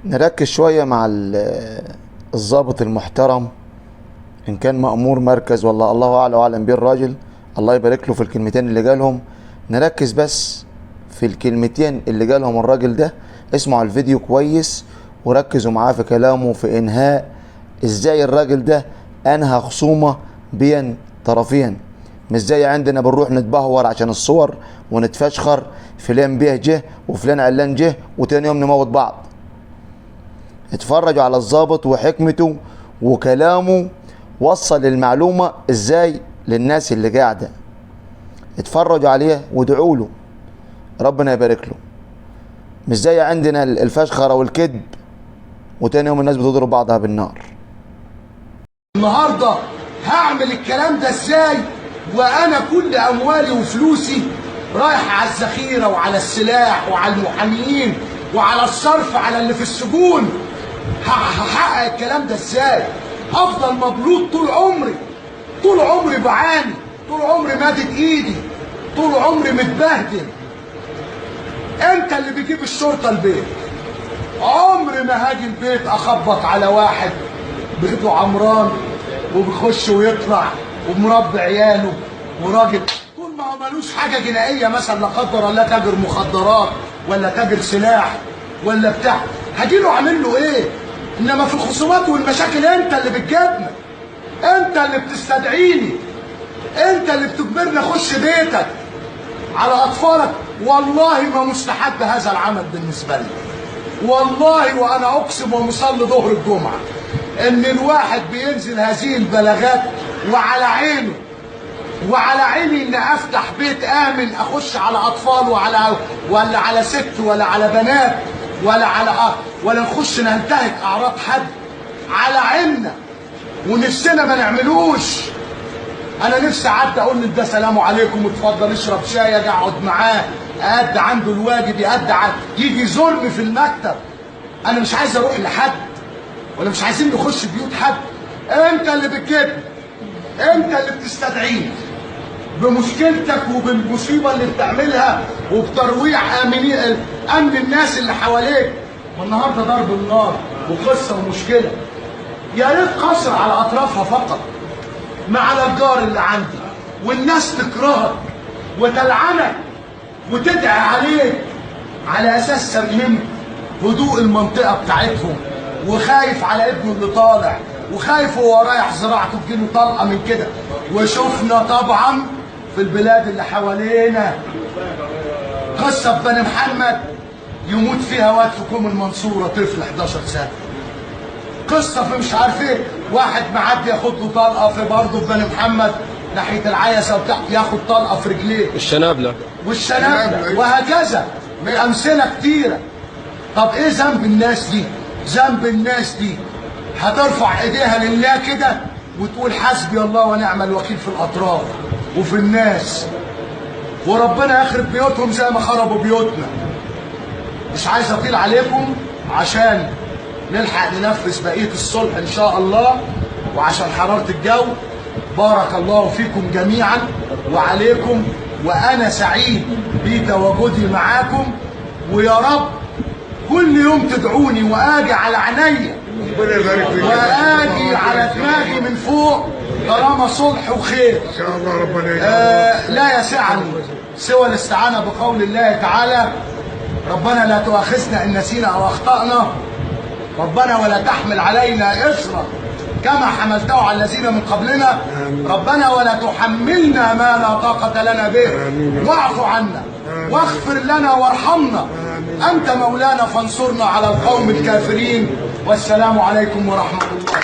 نركز شوية مع الضابط المحترم، إن كان مأمور مركز ولا الله أعلى وأعلم بيه الراجل. الله يبارك له في الكلمتين اللي قالهم. نركز بس في الكلمتين اللي قالهم الراجل ده. اسمعوا الفيديو كويس وركزوا معاه في كلامه في إنهاء إزاي الراجل ده أنهى خصومة بين طرفين، مش زي عندنا بنروح نتبهور عشان الصور ونتفشخر فلان بيه جه وفلان علان جه وتاني يوم نموت بعض. اتفرجوا على الضابط وحكمته وكلامه، وصل المعلومة ازاي للناس اللي قاعدة. اتفرجوا عليه وادعوا له ربنا يبارك له، مش زي عندنا الفشخرة والكذب وتاني يوم الناس بتضرب بعضها بالنار. النهارده هعمل الكلام ده ازاي وانا كل اموالي وفلوسي رايحه على الذخيره وعلى السلاح وعلى المحاميين وعلى الصرف على اللي في السجون؟ هحقق الكلام ده ازاي؟ افضل مبلوط طول عمري، طول عمري بعاني، طول عمري مادد ايدي، طول عمري متبهدل. انت اللي بيجيب الشرطه البيت. عمري ما هاجي البيت اخبط على واحد بيته عمران وبيخش ويطلع ومربي عياله وراجل طول ما هو ملوش حاجه جنائيه، مثلا لا قدر الله تاجر مخدرات ولا تاجر سلاح ولا بتاع، هاجي له اعمل له ايه؟ انما في الخصومات والمشاكل انت اللي بتجيبنا، انت اللي بتستدعيني، انت اللي بتجبرني اخش بيتك على اطفالك. والله ما مستحب هذا العمل بالنسبه لي، والله وانا اقسم ومصلي ظهر الجمعه ان الواحد بينزل هذه البلاغات وعلى عينه وعلى عيني ان افتح بيت امن اخش على اطفال ولا على ست ولا على بنات ولا نخش ننتهك اعراض حد على عيننا، ونفسنا ما نعملوش. انا نفسي اعدي اقول ده سلام عليكم اتفضل اشرب شاي، اجي اقعد معاه اقد عنده الواجب، يجي يزورني في المكتب. انا مش عايز اروح لحد ولا مش عايزين نخش بيوت حد. انت اللي بتجيبني، انت اللي بتستدعيني بمشكلتك وبالمصيبه اللي بتعملها وبترويع امن الناس اللي حواليك. والنهارده ضرب النار وقصه ومشكله، يا ريت قصر على اطرافها فقط، ما على الجار اللي عندي، والناس تكرهك وتلعنك وتدعي عليك على اساس سممت هدوء المنطقه بتاعتهم، وخايف على ابنه اللي طالع، وخايف وهو رايح زراعته تجيله طلقه من كده. وشفنا طبعا في البلاد اللي حوالينا قصه في بني محمد يموت فيها واد في كوم المنصوره طفل 11 سنه، قصه في مش عارف ايه واحد معدي ياخد له طلقه في برضه في بني محمد ناحيه العيسه وبتاع، ياخد طلقه في رجليه والشنابله وهكذا من امثله كتيره. طب ايه ذنب الناس دي؟ ذنب الناس دي هترفع ايديها لله كده وتقول حسبي الله ونعم الوكيل في الاطراف وفي الناس، وربنا يخرب بيوتهم زي ما خربوا بيوتنا. مش عايز اطيل عليكم عشان نلحق ننفذ بقيه الصلح ان شاء الله، وعشان حراره الجو. بارك الله فيكم جميعا وعليكم، وانا سعيد بتواجدي معاكم، ويا رب كل يوم تدعوني واجي على عينيا واجي على دماغي من فوق طالما صلح وخير ان شاء الله. ربنا لا يسعني سوى الاستعانه بقول الله تعالى: ربنا لا تؤاخذنا ان نسينا او اخطانا، ربنا ولا تحمل علينا اصرا كما حملته على الذين من قبلنا، ربنا ولا تحملنا ما لا طاقه لنا به، واعف عنا واغفر لنا وارحمنا، أنت مولانا فانصرنا على القوم الكافرين. والسلام عليكم ورحمة الله.